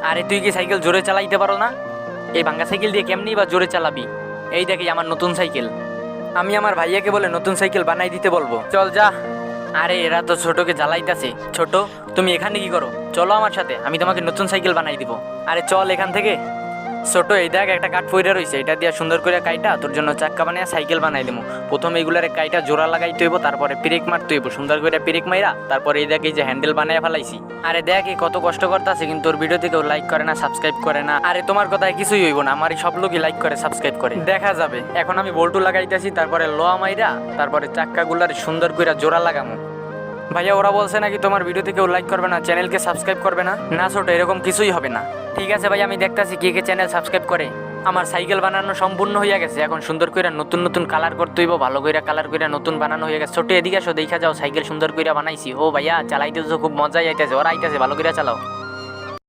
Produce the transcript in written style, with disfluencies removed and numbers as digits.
আরে তুই কি সাইকেল জোরে চালাইতে পারো না? এই ভাঙ্গা সাইকেল দিয়ে কেমনি বা জোরে চালাবি? এই দেখি আমার নতুন সাইকেল। আমি আমার ভাইয়াকে বলে নতুন সাইকেল বানাই দিতে বলবো। চল যা। আরে এরা তো ছোটকে জ্বালাইতাছে। ছোট, তুমি এখানে কি করো? চলো আমার সাথে, আমি তোমাকে নতুন সাইকেল বানাই দিব। আরে চল এখান থেকে। ছোট, এই দেখ একটা কাঠ পইরা রইছে, এটা দিয়ে সুন্দর করে কাইটা তোর জন্য চাক্কা বানিয়ে সাইকেল বানাই দিমু। প্রথমে এগুলার কাইটা জোড়া লাগাইতে হইব, তারপরে ব্রেক মারতে হইব সুন্দর করে ব্রেক মাইরা, তারপরে এই দেখ এই যে হ্যান্ডেল বানায় ফেলাইছি। আরে দেখ এই কত কষ্ট করতেছে, কিন্তু ওর ভিডিওতে কেউ লাইক করে না, সাবস্ক্রাইব করে না। আরে তোমার কথায় কিছুই হইব না, আমার সব লোকই লাইক করে সাবস্ক্রাইব করে, দেখা যাবে। এখন আমি বল্টু লাগাইতেছি, তারপরে লোয়া মাইরা, তারপরে চাক্কাগুলার সুন্দর করে জোড়া লাগামু। ভাইয়া ওরা বলছে নাকি তোমার ভিডিওতে কেউ লাইক করবে না, চ্যানেলকে সাবস্ক্রাইব করবে না। না ছোট, এরকম কিছুই হবে না। ঠিক আছে ভাই, আমি দেখতাছি কে কে চ্যানেল সাবস্ক্রাইব করে। আমার সাইকেল বানানো সম্পূর্ণ হয়ে গেছে, এখন সুন্দর করে নতুন নতুন কালার করতে হইব, ভালো করে কালার করে নতুন বানানো হয়ে গেছে। ছোট এদিকে আসো, দেখা যাও সাইকেল সুন্দর করে বানাইছি। ও ভাইয়া চালাইতে তো খুব মজাই আইতেছে, ওরা আইতেছে, ভালো করে চালাও।